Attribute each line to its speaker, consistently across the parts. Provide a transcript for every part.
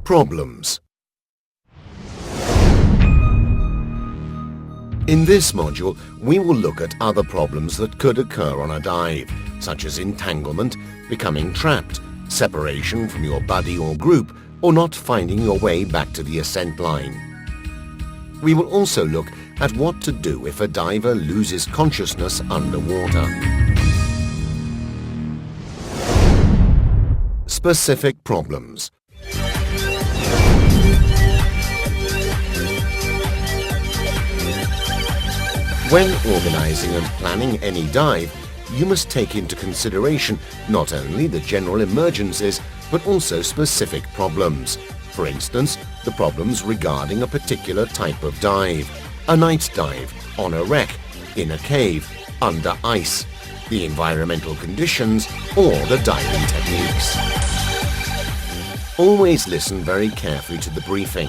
Speaker 1: Problems. In this module, we will look at other problems that could occur on a dive, such as entanglement, becoming trapped, separation from your buddy or group, or not finding your way back to the ascent line. We will also look at what to do if a diver loses consciousness underwater. Specific problems. When organizing and planning any dive, you must take into consideration not only the general emergencies, but also specific problems. For instance, the problems regarding a particular type of dive, a night dive, on a wreck, in a cave, under ice, the environmental conditions, or the diving techniques. Always listen very carefully to the briefing.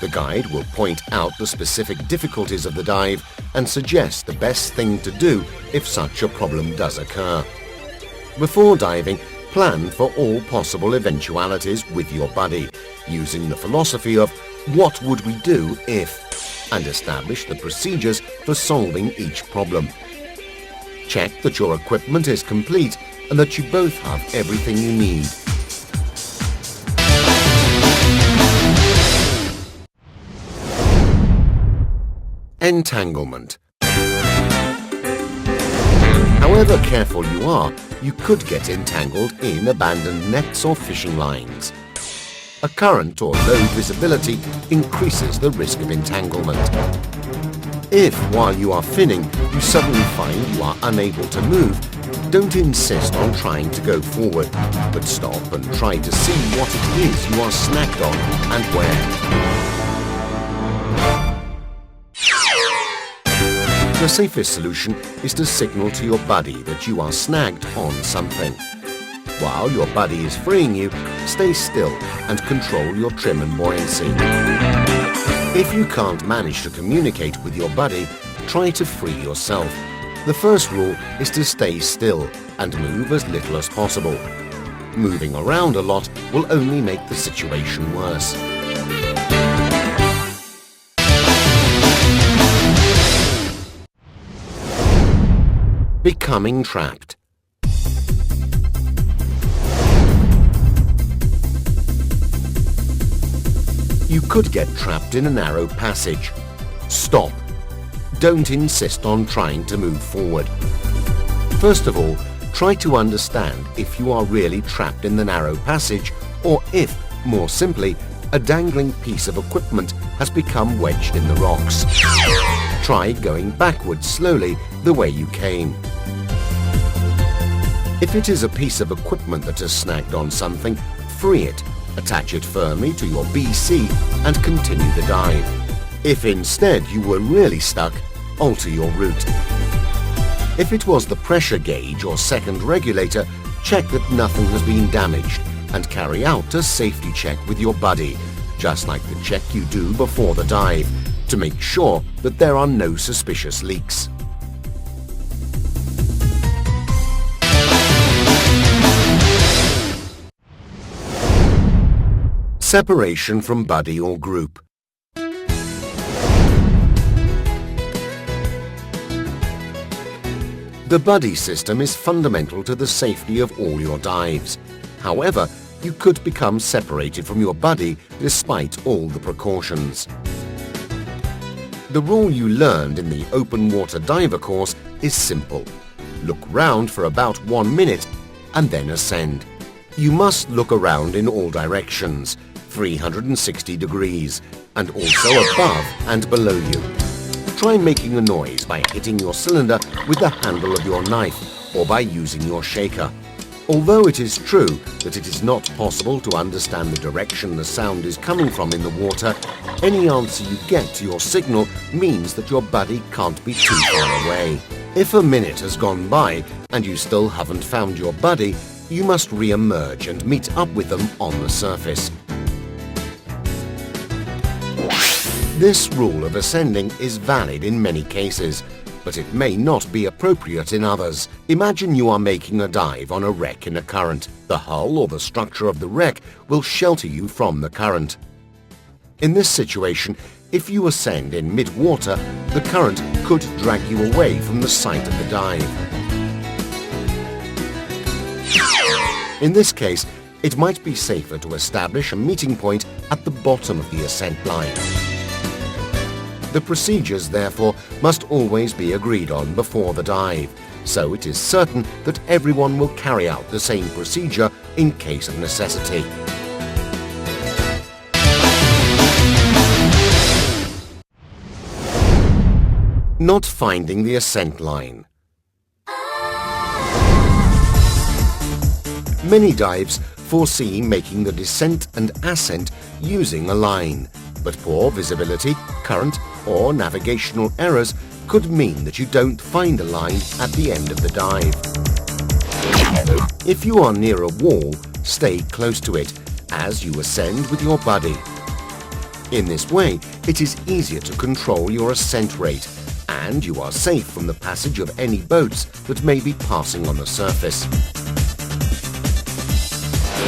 Speaker 1: The guide will point out the specific difficulties of the dive and suggest the best thing to do if such a problem does occur. Before diving, plan for all possible eventualities with your buddy, using the philosophy of what would we do if, and establish the procedures for solving each problem. Check that your equipment is complete and that you both have everything you need. Entanglement. However careful you are, you could get entangled in abandoned nets or fishing lines. A current or low visibility increases the risk of entanglement. If, while you are finning, you suddenly find you are unable to move, don't insist on trying to go forward, but stop and try to see what it is you are snagged on and where. The safest solution is to signal to your buddy that you are snagged on something. While your buddy is freeing you, stay still and control your trim and buoyancy. If you can't manage to communicate with your buddy, try to free yourself. The first rule is to stay still and move as little as possible. Moving around a lot will only make the situation worse. Becoming trapped. You could get trapped in a narrow passage. Stop. Don't insist on trying to move forward. First of all, try to understand if you are really trapped in the narrow passage or if, more simply, a dangling piece of equipment has become wedged in the rocks. Try going backwards slowly the way you came. If it is a piece of equipment that has snagged on something, free it, attach it firmly to your BC and continue the dive. If instead you were really stuck, alter your route. If it was the pressure gauge or second regulator, check that nothing has been damaged and carry out a safety check with your buddy, just like the check you do before the dive, to make sure that there are no suspicious leaks. Separation from buddy or group. The buddy system is fundamental to the safety of all your dives. However, you could become separated from your buddy despite all the precautions. The rule you learned in the open water diver course is simple. Look round for about 1 minute and then ascend. You must look around in all directions, 360 degrees, and also above and below you. Try making a noise by hitting your cylinder with the handle of your knife or by using your shaker. Although it is true that it is not possible to understand the direction the sound is coming from in the water, any answer you get to your signal means that your buddy can't be too far away. If a minute has gone by and you still haven't found your buddy, you must re-emerge and meet up with them on the surface. This rule of ascending is valid in many cases, but it may not be appropriate in others. Imagine you are making a dive on a wreck in a current. The hull or the structure of the wreck will shelter you from the current. In this situation, if you ascend in mid-water, the current could drag you away from the site of the dive. In this case, it might be safer to establish a meeting point at the bottom of the ascent line. The procedures, therefore, must always be agreed on before the dive, so it is certain that everyone will carry out the same procedure in case of necessity. Not finding the ascent line. Many dives foresee making the descent and ascent using a line, but poor visibility, current, or navigational errors could mean that you don't find a line at the end of the dive. If you are near a wall, stay close to it as you ascend with your buddy. In this way, it is easier to control your ascent rate, and you are safe from the passage of any boats that may be passing on the surface.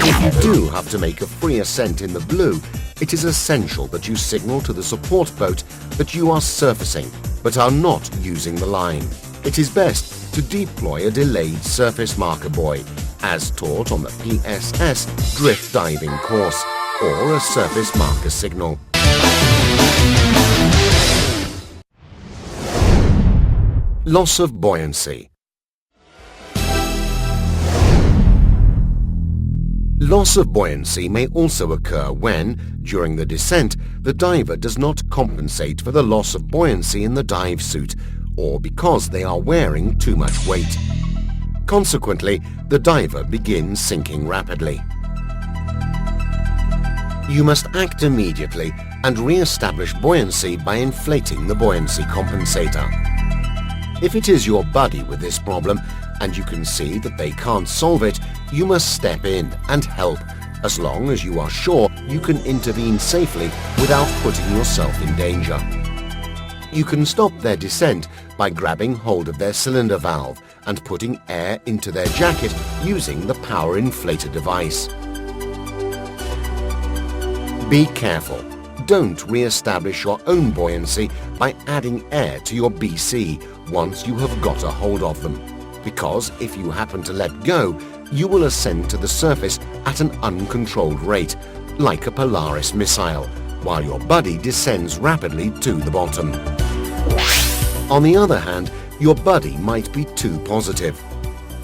Speaker 1: If you do have to make a free ascent in the blue, it is essential that you signal to the support boat that you are surfacing but are not using the line. It is best to deploy a delayed surface marker buoy, as taught on the PSS drift diving course, or a surface marker signal. Loss of buoyancy. Loss of buoyancy may also occur when, during the descent, the diver does not compensate for the loss of buoyancy in the dive suit, or because they are wearing too much weight. Consequently, the diver begins sinking rapidly. You must act immediately and re-establish buoyancy by inflating the buoyancy compensator. If it is your buddy with this problem, and you can see that they can't solve it, you must step in and help, as long as you are sure you can intervene safely without putting yourself in danger. You can stop their descent by grabbing hold of their cylinder valve and putting air into their jacket using the power inflator device. Be careful. Don't re-establish your own buoyancy by adding air to your BC once you have got a hold of them, because if you happen to let go, you will ascend to the surface at an uncontrolled rate, like a Polaris missile, while your buddy descends rapidly to the bottom. On the other hand, your buddy might be too positive.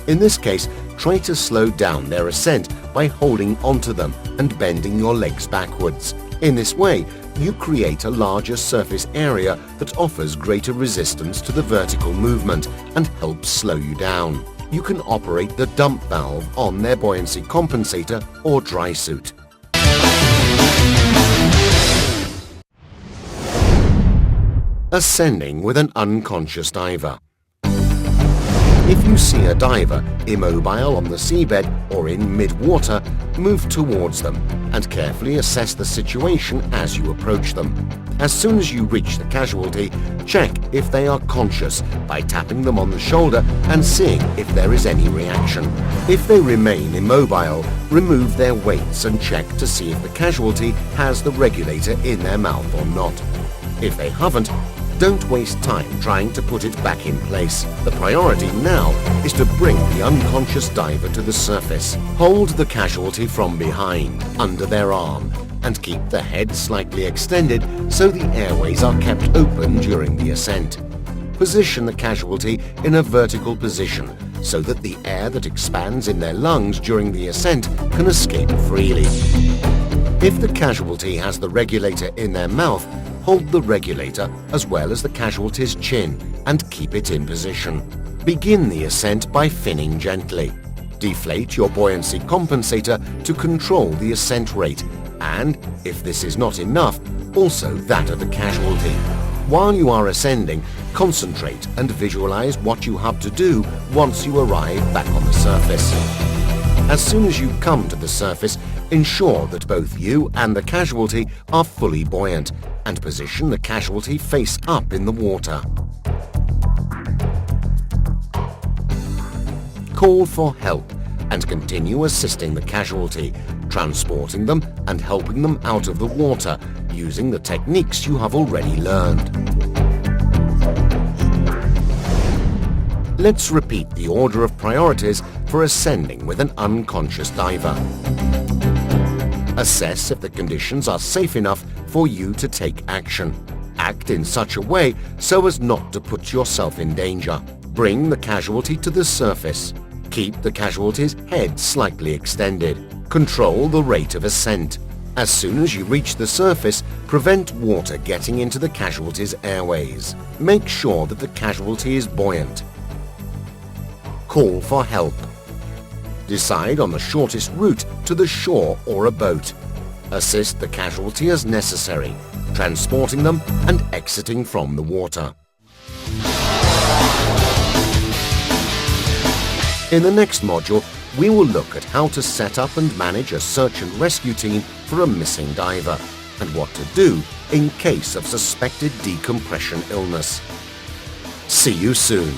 Speaker 1: In this case, try to slow down their ascent by holding onto them and bending your legs backwards. In this way, you create a larger surface area that offers greater resistance to the vertical movement and helps slow you down. You can operate the dump valve on their buoyancy compensator or dry suit. Ascending with an unconscious diver. If you see a diver immobile on the seabed or in mid-water, move towards them and carefully assess the situation as you approach them. As soon as you reach the casualty, check if they are conscious by tapping them on the shoulder and seeing if there is any reaction. If they remain immobile, remove their weights and check to see if the casualty has the regulator in their mouth or not. If they haven't, don't waste time trying to put it back in place. The priority now is to bring the unconscious diver to the surface. Hold the casualty from behind, under their arm, and keep the head slightly extended so the airways are kept open during the ascent. Position the casualty in a vertical position so that the air that expands in their lungs during the ascent can escape freely. If the casualty has the regulator in their mouth, hold the regulator as well as the casualty's chin and keep it in position. Begin the ascent by finning gently. Deflate your buoyancy compensator to control the ascent rate and, if this is not enough, also that of the casualty. While you are ascending, concentrate and visualize what you have to do once you arrive back on the surface. As soon as you come to the surface, ensure that both you and the casualty are fully buoyant and position the casualty face up in the water. Call for help and continue assisting the casualty, transporting them and helping them out of the water using the techniques you have already learned. Let's repeat the order of priorities for ascending with an unconscious diver. Assess if the conditions are safe enough for you to take action. Act in such a way so as not to put yourself in danger. Bring the casualty to the surface. Keep the casualty's head slightly extended. Control the rate of ascent. As soon as you reach the surface, prevent water getting into the casualty's airways. Make sure that the casualty is buoyant. Call for help. Decide on the shortest route to the shore or a boat. Assist the casualty as necessary, transporting them and exiting from the water. In the next module, we will look at how to set up and manage a search and rescue team for a missing diver and what to do in case of suspected decompression illness. See you soon.